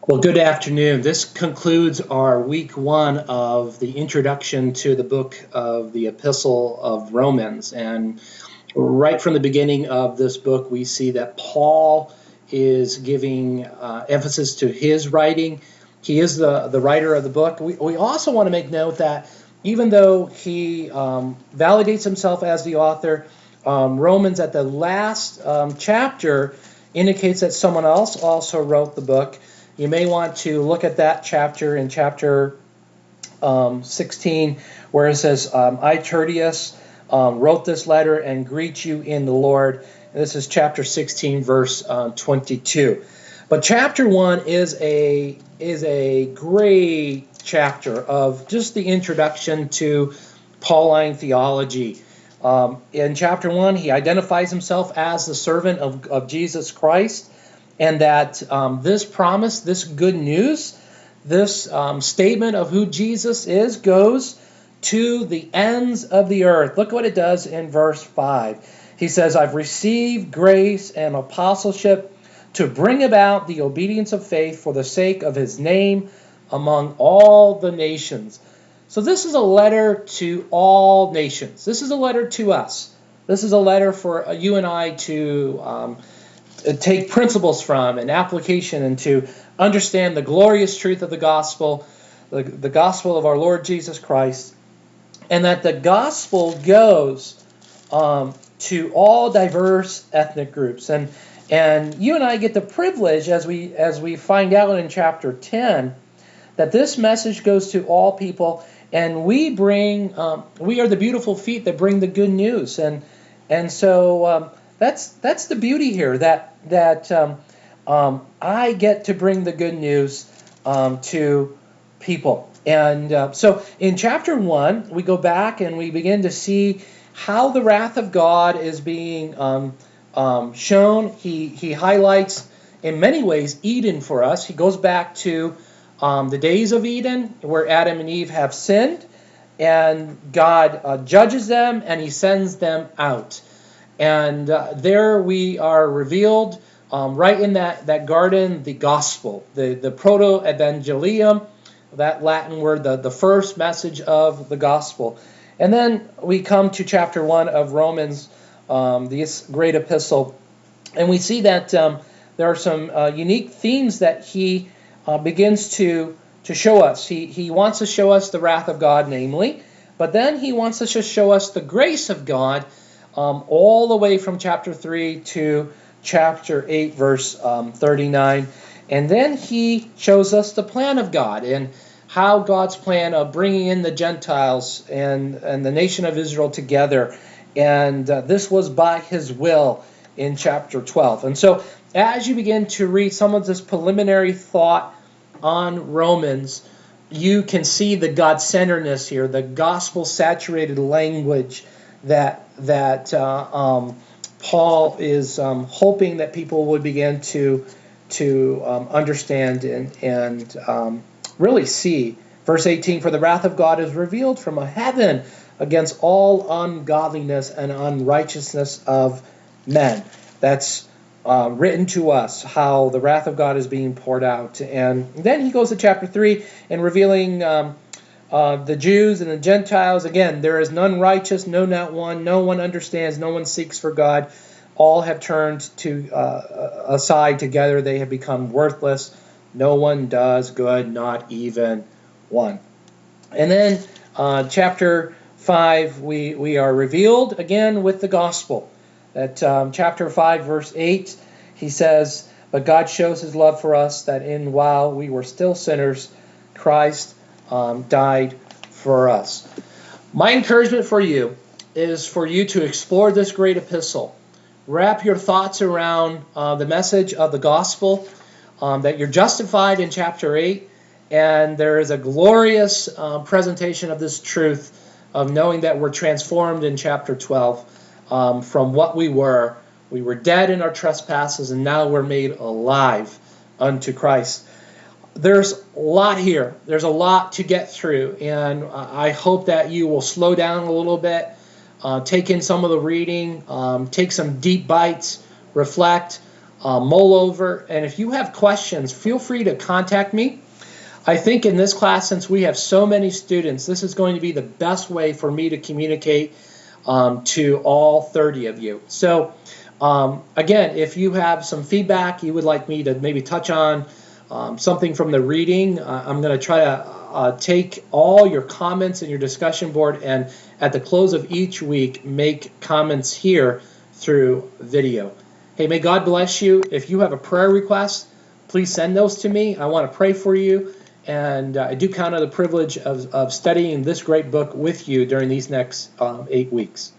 Well, good afternoon. This concludes our week one of the introduction to the book of the Epistle of Romans. And right from the beginning of this book, we see that Paul is giving emphasis to his writing. He is the writer of the book. We also want to make note that even though he validates himself as the author, Romans at the last chapter indicates that someone else also wrote the book. You may want to look at that chapter in chapter 16, where it says, I, Tertius, wrote this letter and greet you in the Lord. And this is chapter 16, verse 22. But chapter 1 is a great chapter of just the introduction to Pauline theology. In chapter 1, he identifies himself as the servant of Jesus Christ, and that this promise, this good news, this statement of who Jesus is goes to the ends of the earth. Look what it does in verse 5. He says, I've received grace and apostleship to bring about the obedience of faith for the sake of his name among all the nations. So this is a letter to all nations. This is a letter to us. This is a letter for you and I to take principles from and application and to understand the glorious truth of the gospel of our Lord Jesus Christ, and that the gospel goes to all diverse ethnic groups. And you and I get the privilege, as we find out in chapter 10, that this message goes to all people, and we are the beautiful feet that bring the good news. And so that's the beauty here, that I get to bring the good news to people. And so in chapter 1, we go back and we begin to see how the wrath of God is being shown. He highlights in many ways Eden for us. He goes back to the days of Eden, where Adam and Eve have sinned, and God judges them and he sends them out. And there we are revealed right in that garden, the gospel, the proto-evangelium, that Latin word, the first message of the gospel. And then we come to chapter 1 of Romans, this great epistle, and we see that there are some unique themes that he begins to show us. He wants to show us the wrath of God, namely, but then he wants us to show us the grace of God, all the way from chapter 3 to chapter 8, verse 39. And then he shows us the plan of God and how God's plan of bringing in the Gentiles and the nation of Israel together. And this was by his will in chapter 12. And so as you begin to read some of this preliminary thought on Romans, you can see the God-centeredness here, the gospel-saturated language that Paul is hoping that people would begin to understand and really see. Verse 18, for the wrath of God is revealed from heaven against all ungodliness and unrighteousness of men. That's written to us, how the wrath of God is being poured out. And then he goes to chapter 3 and revealing the Jews and the Gentiles. Again, there is none righteous, no, not one. No one understands, no one seeks for God. All have turned aside together. They have become worthless. No one does good, not even one. And then chapter 5, we are revealed again with the gospel. That chapter 5, verse 8, he says, but God shows his love for us, that while we were still sinners, Christ died for us. My encouragement for you is for you to explore this great epistle. Wrap your thoughts around the message of the gospel, that you're justified in chapter 8, and there is a glorious presentation of this truth of knowing that we're transformed in chapter 12 from what we were. We were dead in our trespasses, and now we're made alive unto Christ. There's a lot here. There's a lot to get through, and I hope that you will slow down a little bit, take in some of the reading, take some deep bites, reflect, mull over. And if you have questions, feel free to contact me. I think in this class, since we have so many students, this is going to be the best way for me to communicate to all 30 of you. So again, if you have some feedback you would like me to maybe touch on, something from the reading, I'm going to try to take all your comments in your discussion board, and at the close of each week make comments here through video. Hey, may God bless you. If you have a prayer request, please send those to me. I want to pray for you, and I do count on the privilege of studying this great book with you during these next 8 weeks.